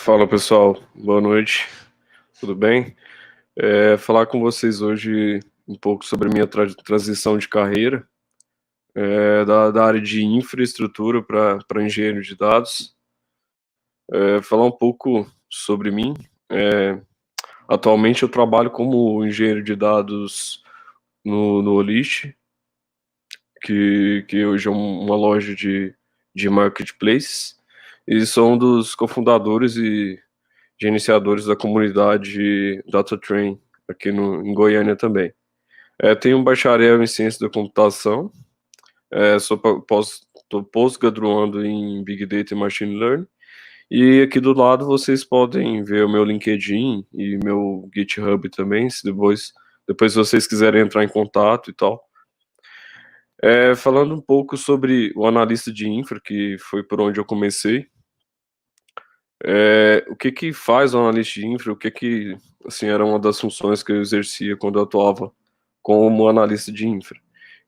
Fala pessoal, boa noite, tudo bem? Falar com vocês hoje um pouco sobre a minha transição de carreira, da área de infraestrutura para engenheiro de dados. Falar um pouco sobre mim. É, Atualmente eu trabalho como engenheiro de dados no Olist, que hoje é uma loja de marketplaces, e sou um dos cofundadores e de iniciadores da comunidade DataTrain aqui em Goiânia também. Tenho um bacharel em ciência da computação, estou pós-graduando em Big Data e Machine Learning, e aqui do lado vocês podem ver o meu LinkedIn e meu GitHub também, se depois vocês quiserem entrar em contato e tal. Falando um pouco sobre o analista de infra, que foi por onde eu comecei. O que que faz o analista de infra? O que que, assim, era uma das funções que eu exercia quando eu atuava como analista de infra?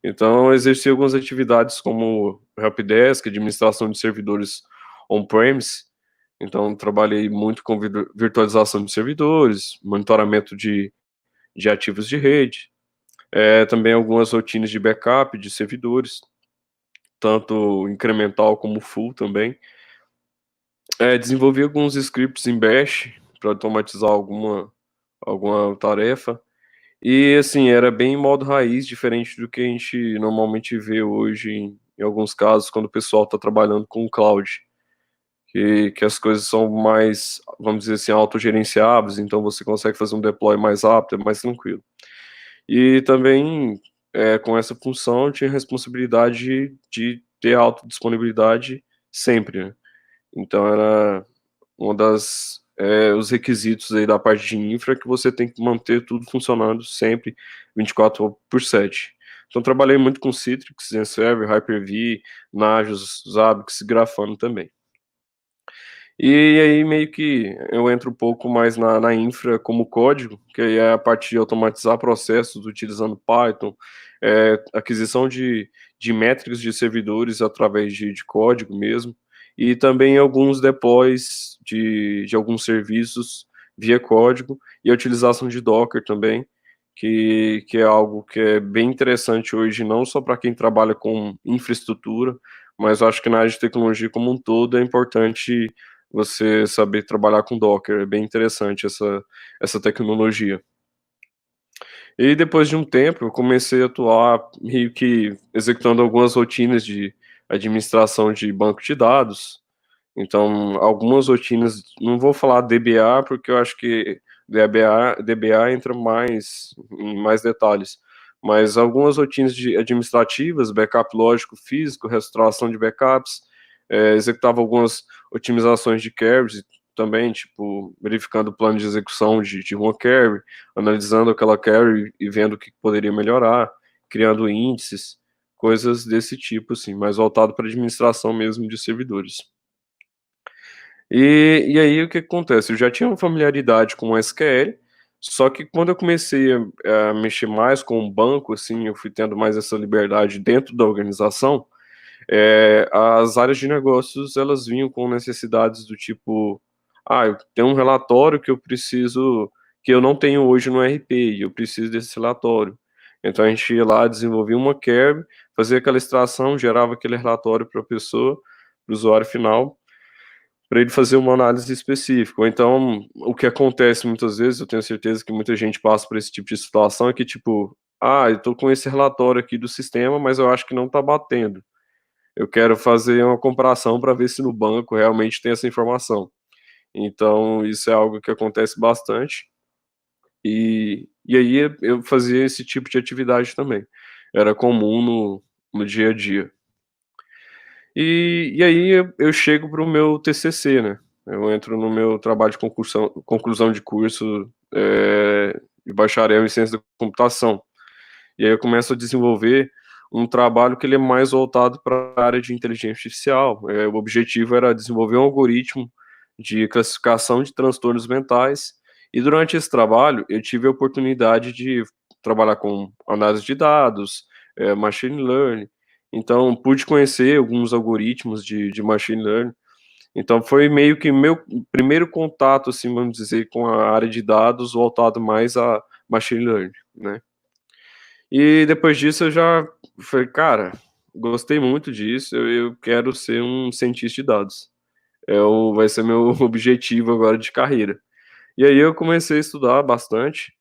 Então, eu exercia algumas atividades como helpdesk, administração de servidores on-premise. Então, trabalhei muito com virtualização de servidores, monitoramento de ativos de rede, também algumas rotinas de backup de servidores, tanto incremental como full também. Desenvolvi alguns scripts em Bash para automatizar alguma tarefa. E assim, era bem em modo raiz, diferente do que a gente normalmente vê hoje em alguns casos, quando o pessoal está trabalhando com o cloud, que as coisas são mais, vamos dizer assim, autogerenciáveis, então você consegue fazer um deploy mais rápido, é mais tranquilo. E também, com essa função, eu tinha responsabilidade de ter autodisponibilidade sempre, né? Então era uma das os requisitos aí da parte de infra que você tem que manter tudo funcionando sempre 24/7. Então trabalhei muito com Citrix, ZenServer, Hyper-V, Nagios, Zabbix, Grafana também. E aí meio que eu entro um pouco mais na infra como código, que aí é a parte de automatizar processos utilizando Python, aquisição de métricas de servidores através de código mesmo, e também alguns deploys de alguns serviços via código e a utilização de Docker também, que é algo que é bem interessante hoje, não só para quem trabalha com infraestrutura, mas eu acho que na área de tecnologia como um todo é importante você saber trabalhar com Docker, é bem interessante essa tecnologia. E depois de um tempo, eu comecei a atuar meio que executando algumas rotinas de administração de banco de dados. Então, algumas rotinas, não vou falar DBA, porque eu acho que DBA entra em mais detalhes, mas algumas rotinas administrativas, backup lógico físico, restauração de backups, executava algumas otimizações de queries também, tipo, verificando o plano de execução de uma query, analisando aquela query e vendo o que poderia melhorar, criando índices, coisas desse tipo, assim, mais voltado para administração mesmo de servidores. E aí o que acontece? Eu já tinha uma familiaridade com o SQL, só que quando eu comecei a mexer mais com o banco, assim, eu fui tendo mais essa liberdade dentro da organização. As áreas de negócios, elas vinham com necessidades do tipo, eu tenho um relatório que eu preciso, que eu não tenho hoje no RP, e eu preciso desse relatório. Então a gente ia lá, desenvolvia uma query, fazia aquela extração, gerava aquele relatório para a pessoa, para o usuário final, para ele fazer uma análise específica. Ou então, o que acontece muitas vezes, eu tenho certeza que muita gente passa por esse tipo de situação, é que tipo, eu tô com esse relatório aqui do sistema, mas eu acho que não tá batendo. Eu quero fazer uma comparação para ver se no banco realmente tem essa informação. Então, isso é algo que acontece bastante. E aí eu fazia esse tipo de atividade também. Era comum no dia a dia. E aí eu chego para o meu TCC, né, eu entro no meu trabalho de conclusão de curso, de bacharel em ciência da computação. E aí eu começo a desenvolver um trabalho que ele é mais voltado para a área de inteligência artificial. O objetivo era desenvolver um algoritmo de classificação de transtornos mentais, e durante esse trabalho eu tive a oportunidade de trabalhar com análise de dados, machine learning, então pude conhecer alguns algoritmos de machine learning. Então foi meio que meu primeiro contato, assim, vamos dizer, com a área de dados voltado mais a machine learning, né. E depois disso eu já falei: "Cara, gostei muito disso, eu quero ser um cientista de dados. Vai ser meu objetivo agora de carreira". E aí eu comecei a estudar bastante,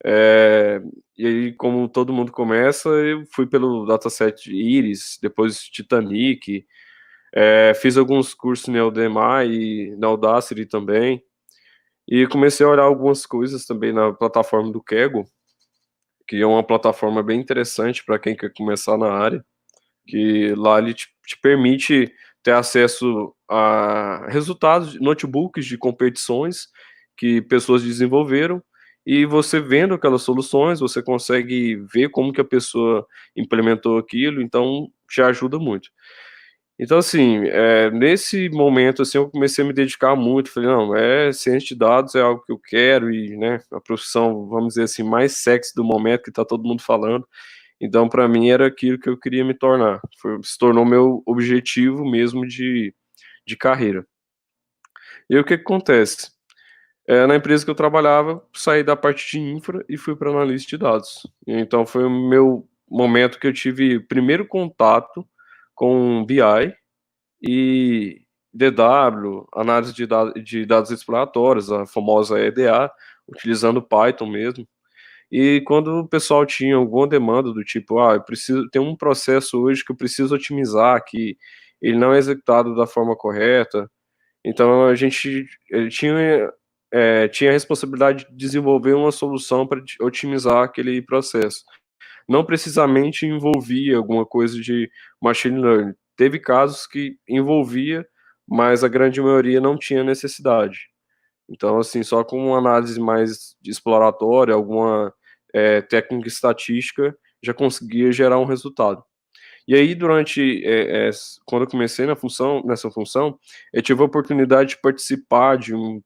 eh, e aí como todo mundo começa, eu fui pelo dataset Iris, depois Titanic, fiz alguns cursos na Udemy e na Udacity também, e comecei a olhar algumas coisas também na plataforma do Kaggle, que é uma plataforma bem interessante para quem quer começar na área, que lá ele te permite ter acesso a resultados de notebooks de competições que pessoas desenvolveram, e você vendo aquelas soluções, você consegue ver como que a pessoa implementou aquilo, então te ajuda muito. Então, assim, nesse momento, assim, eu comecei a me dedicar muito, falei: "Não, ciência de dados é algo que eu quero", e, né, a profissão, vamos dizer assim, mais sexy do momento que tá todo mundo falando, então para mim era aquilo que eu queria me tornar, se tornou meu objetivo mesmo de carreira. E aí o que que acontece, na empresa que eu trabalhava, saí da parte de infra e fui para analista de dados. Então foi o meu momento que eu tive primeiro contato com BI e DW, análise de dados exploratórios, a famosa EDA, utilizando Python mesmo. E quando o pessoal tinha alguma demanda do tipo: "Ah, eu preciso tem um processo hoje que eu preciso otimizar, que ele não é executado da forma correta", então a gente, tinha a responsabilidade de desenvolver uma solução para otimizar aquele processo. Não precisamente envolvia alguma coisa de machine learning. Teve casos que envolvia, mas a grande maioria não tinha necessidade. Então, assim, só com uma análise mais de exploratória, alguma, técnica estatística, já conseguia gerar um resultado. E aí durante, quando eu comecei nessa função, eu tive a oportunidade de participar de um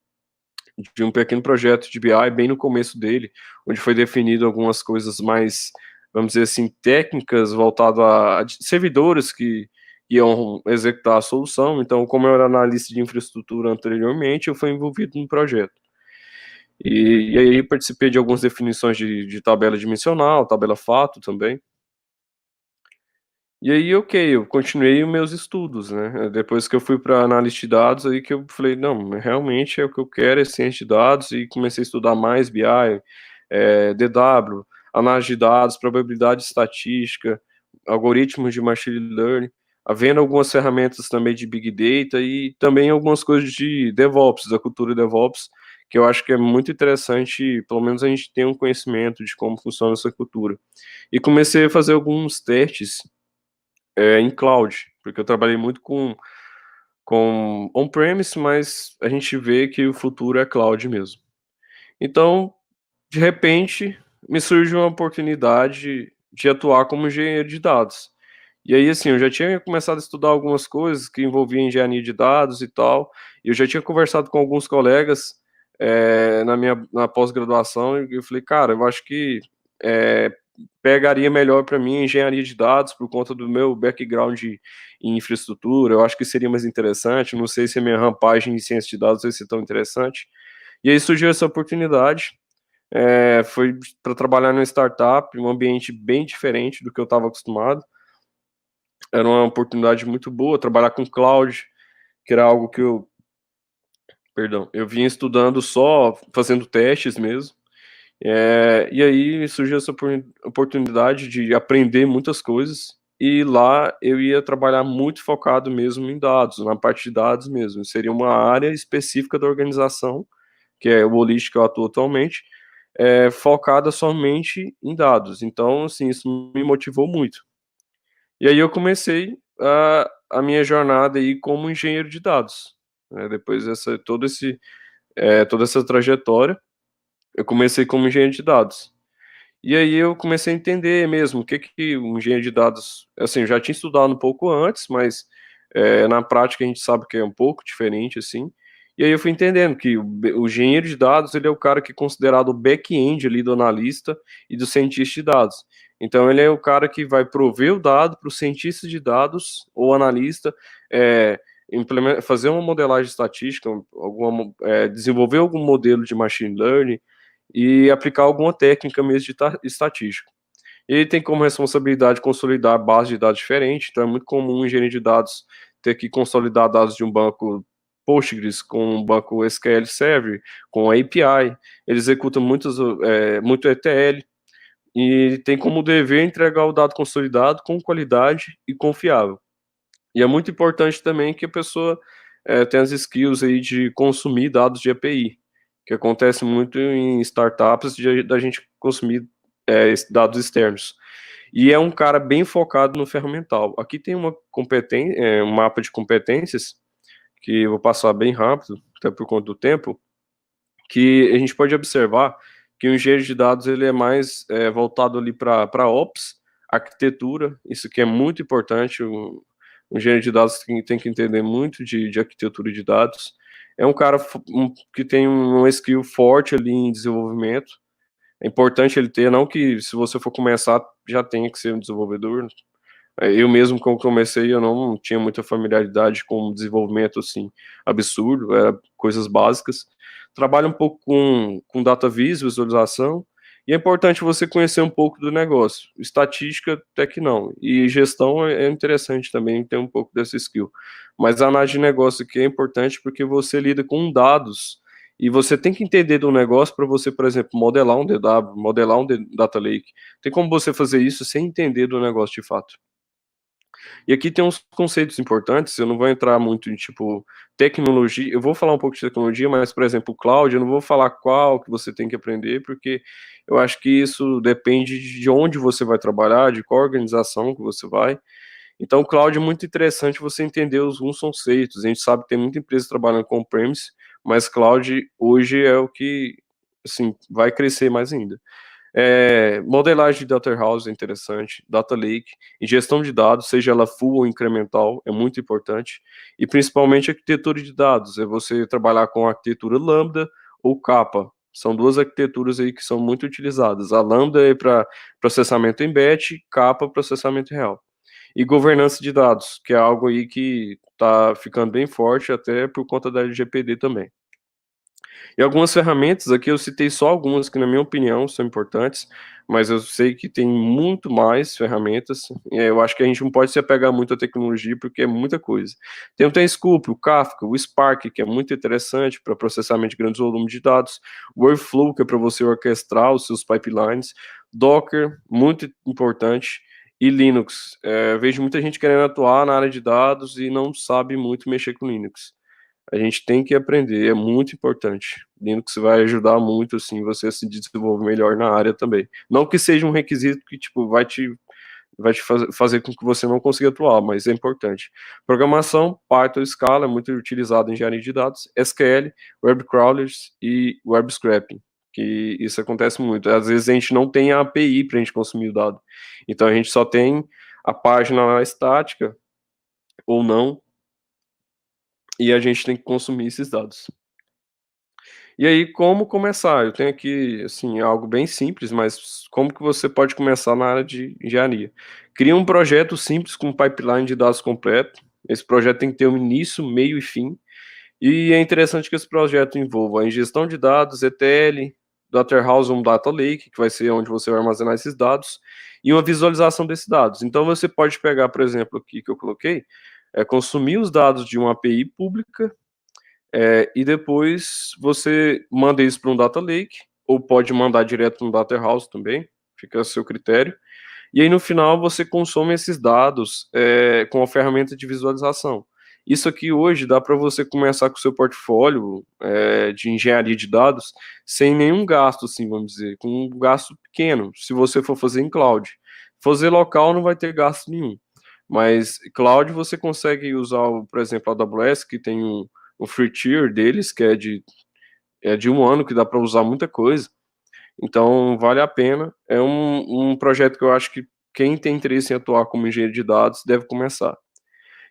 pequeno projeto de BI bem no começo dele, onde foi definido algumas coisas mais, vamos dizer assim, técnicas voltado a servidores que iam executar a solução. Então, como eu era analista de infraestrutura anteriormente, eu fui envolvido no projeto. E aí participei de algumas definições de tabela dimensional, tabela fato também. E aí, ok, eu continuei os meus estudos, né, depois que eu fui para análise de dados, aí que eu falei: "Não, realmente é o que eu quero, é ciência de dados", e comecei a estudar mais BI, DW, análise de dados, probabilidade estatística, algoritmos de machine learning, havendo algumas ferramentas também de big data e também algumas coisas de DevOps, da cultura DevOps, que eu acho que é muito interessante, pelo menos a gente ter um conhecimento de como funciona essa cultura. E comecei a fazer alguns testes em cloud, porque eu trabalhei muito com on-premise, mas a gente vê que o futuro é cloud mesmo. Então, de repente, me surge uma oportunidade de atuar como engenheiro de dados. E aí, assim, eu já tinha começado a estudar algumas coisas que envolviam engenharia de dados e tal, e eu já tinha conversado com alguns colegas, na pós-graduação, e eu falei: "Cara, eu acho que, eh, pegaria melhor para mim engenharia de dados, por conta do meu background em infraestrutura, eu acho que seria mais interessante, não sei se a minha rampagem em ciência de dados vai ser tão interessante". E aí surgiu essa oportunidade, foi para trabalhar numa startup, um ambiente bem diferente do que eu estava acostumado. Era uma oportunidade muito boa trabalhar com cloud, que era algo que eu vinha estudando só fazendo testes mesmo. E aí surgiu essa oportunidade de aprender muitas coisas, e lá eu ia trabalhar muito focado mesmo em dados, na parte de dados mesmo. Seria uma área específica da organização, que é o Holistic que eu atuo atualmente, focada somente em dados. Então, assim, isso me motivou muito. E aí eu comecei a minha jornada aí como engenheiro de dados, né, depois toda essa trajetória, eu comecei como engenheiro de dados. E aí eu comecei a entender mesmo o que que o engenheiro de dados, assim, eu já tinha estudado um pouco antes, mas, na prática a gente sabe que é um pouco diferente, assim. E aí eu fui entendendo que o engenheiro de dados, ele é o cara que é considerado o back-end ali do analista e do cientista de dados. Então ele é o cara que vai prover o dado para o cientista de dados ou analista, eh, fazer uma modelagem estatística, desenvolver algum modelo de machine learning e aplicar alguma técnica mesmo de estatística. Ele tem como responsabilidade consolidar bases de dados diferentes, então é muito comum um gerente de dados ter que consolidar dados de um banco Postgres com um banco SQL Server, com API, ele executa muito ETL, e tem como dever entregar o dado consolidado com qualidade e confiável. E é muito importante também que a pessoa tenha as skills aí de consumir dados de API, que acontece muito em startups da gente consumir dados externos. E é um cara bem focado no ferramental. Aqui tem um mapa de competências, que eu vou passar bem rápido, até por conta do tempo, que a gente pode observar que o engenheiro de dados ele é mais voltado ali para Ops, arquitetura, isso que é muito importante, o engenheiro de dados tem que entender muito de arquitetura de dados, é um cara que tem um skill forte ali em desenvolvimento, é importante ele ter, não que se você for começar já tenha que ser um desenvolvedor. Eu mesmo, quando comecei, eu não tinha muita familiaridade com desenvolvimento, assim, absurdo, era coisas básicas. Trabalho um pouco com data visualização, e é importante você conhecer um pouco do negócio. Estatística, até que não. E gestão é interessante também ter um pouco dessa skill. Mas a análise de negócio aqui é importante porque você lida com dados, e você tem que entender do negócio para você, por exemplo, modelar um DW, modelar um Data Lake. Tem como você fazer isso sem entender do negócio de fato. E aqui tem uns conceitos importantes, eu não vou entrar muito em, tipo, tecnologia, eu vou falar um pouco de tecnologia, mas, por exemplo, cloud, eu não vou falar qual que você tem que aprender, porque eu acho que isso depende de onde você vai trabalhar, de qual organização que você vai. Então, cloud é muito interessante você entender alguns conceitos. A gente sabe que tem muita empresa trabalhando com on-premise, mas cloud hoje é o que, assim, vai crescer mais ainda. Modelagem de data house é interessante, data lake, e gestão de dados, seja ela full ou incremental, é muito importante, e principalmente arquitetura de dados, é você trabalhar com a arquitetura Lambda ou Kappa, são duas arquiteturas aí que são muito utilizadas, a Lambda é para processamento em batch, Kappa processamento real, e governança de dados, que é algo aí que está ficando bem forte, até por conta da LGPD também. E algumas ferramentas, aqui eu citei só algumas que, na minha opinião, são importantes, mas eu sei que tem muito mais ferramentas. Eu acho que a gente não pode se apegar muito à tecnologia, porque é muita coisa. Tem o Tenscoop, o Kafka, o Spark, que é muito interessante para processamento de grandes volumes de dados, o Workflow, que é para você orquestrar os seus pipelines, Docker, muito importante, e Linux. Vejo muita gente querendo atuar na área de dados e não sabe muito mexer com Linux. A gente tem que aprender, é muito importante. Linux vai ajudar muito, assim, você a se desenvolver melhor na área também. Não que seja um requisito que, tipo, vai te fazer com que você não consiga atuar, mas é importante. Programação, Python, Scala, é muito utilizado em engenharia de dados, SQL, web crawlers e web scraping, que isso acontece muito. Às vezes a gente não tem a API para a gente consumir o dado. Então a gente só tem a página estática, ou não, e a gente tem que consumir esses dados. E aí, como começar? Eu tenho aqui, assim, algo bem simples, mas como que você pode começar na área de engenharia? Cria um projeto simples com um pipeline de dados completo. Esse projeto tem que ter um início, meio e fim. E é interessante que esse projeto envolva a ingestão de dados, ETL, Data Warehouse, um Data Lake, que vai ser onde você vai armazenar esses dados, e uma visualização desses dados. Então, você pode pegar, por exemplo, aqui que eu coloquei, consumir os dados de uma API pública, e depois você manda isso para um data lake, ou pode mandar direto no data house também, fica a seu critério. E aí no final você consome esses dados com a ferramenta de visualização. Isso aqui hoje dá para você começar com o seu portfólio de engenharia de dados sem nenhum gasto, assim, vamos dizer, com um gasto pequeno, se você for fazer em cloud. Fazer local não vai ter gasto nenhum. Mas cloud você consegue usar, por exemplo, a AWS, que tem um free tier deles, que é de 1 ano, que dá para usar muita coisa. Então, vale a pena. É um projeto que eu acho que quem tem interesse em atuar como engenheiro de dados deve começar.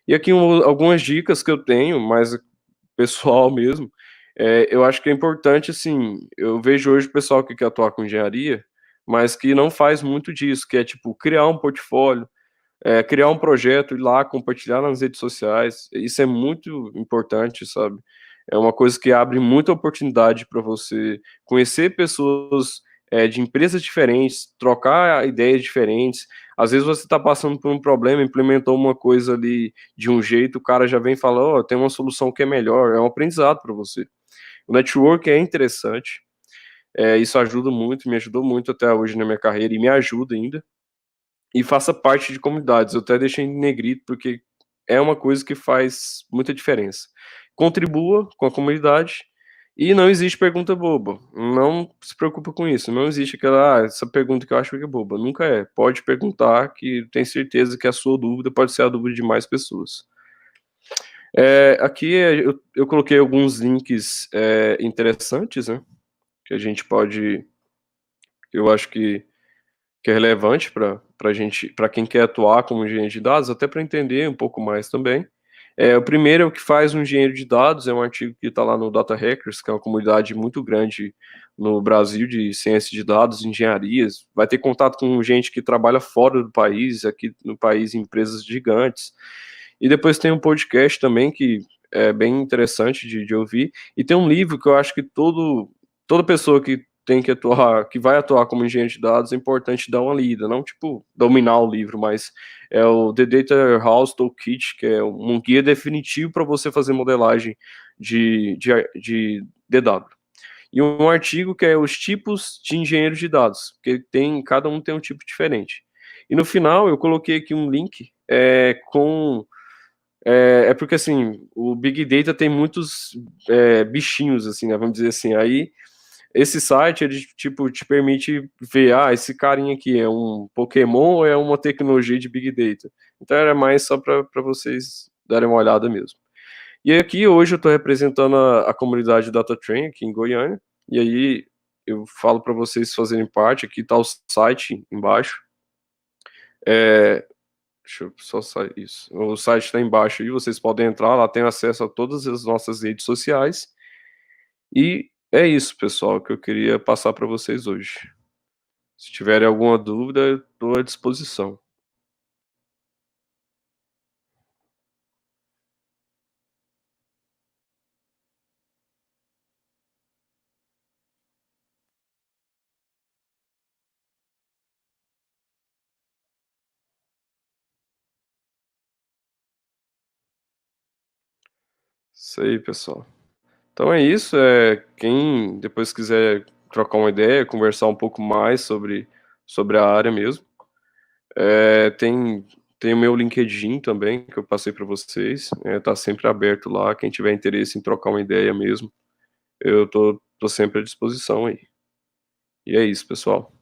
E aqui algumas dicas que eu tenho, mais pessoal mesmo. Eu acho que é importante, assim, eu vejo hoje o pessoal que quer atuar com engenharia, mas que não faz muito disso, que é tipo criar um portfólio, criar um projeto, ir lá, compartilhar nas redes sociais, isso é muito importante, sabe. É uma coisa que abre muita oportunidade para você conhecer pessoas, de empresas diferentes, trocar ideias diferentes. Às vezes você está passando por um problema, implementou uma coisa ali de um jeito, o cara já vem e fala: "Ó, tem uma solução que é melhor", é um aprendizado para você. O network é interessante, isso ajuda muito, me ajudou muito até hoje na minha carreira e me ajuda ainda. E faça parte de comunidades, eu até deixei em negrito, porque é uma coisa que faz muita diferença. Contribua com a comunidade e não existe pergunta boba, não se preocupa com isso, não existe aquela: "Ah, essa pergunta que eu acho que é boba", nunca é. Pode perguntar que tenho certeza que a sua dúvida pode ser a dúvida de mais pessoas. Aqui, eu coloquei alguns links, interessantes, né, que a gente pode eu acho que é relevante para gente, para quem quer atuar como engenheiro de dados, até para entender um pouco mais também. O primeiro é o que faz um engenheiro de dados, é um artigo que está lá no Data Hackers, que é uma comunidade muito grande no Brasil de ciência de dados, engenharias. Vai ter contato com gente que trabalha fora do país, aqui no país, em empresas gigantes. E depois tem um podcast também que é bem interessante de ouvir. E tem um livro que eu acho que toda pessoa que tem que atuar, que vai atuar como engenheiro de dados, é importante dar uma lida, não tipo dominar o livro, mas é o The Data House Toolkit, que é um guia definitivo para você fazer modelagem de DW. E um artigo que é os tipos de engenheiros de dados, porque cada um tem um tipo diferente. E no final eu coloquei aqui um link porque assim, o Big Data tem muitos bichinhos, assim, né, vamos dizer assim. Aí esse site, ele, tipo, te permite ver, esse carinha aqui é um Pokémon ou é uma tecnologia de Big Data? Então era mais só para vocês darem uma olhada mesmo. E aqui hoje eu estou representando a comunidade DataTrain aqui em Goiânia, e aí eu falo para vocês fazerem parte, aqui está o site embaixo. É, deixa eu só sair isso. O site está embaixo aí, vocês podem entrar, lá tem acesso a todas as nossas redes sociais. E é isso, pessoal, que eu queria passar para vocês hoje. Se tiverem alguma dúvida, eu estou à disposição. Isso aí, pessoal. Então é isso, quem depois quiser trocar uma ideia, conversar um pouco mais sobre a área mesmo, tem o meu LinkedIn também, que eu passei para vocês, tá sempre aberto lá, quem tiver interesse em trocar uma ideia mesmo, eu tô sempre à disposição aí. E é isso, pessoal.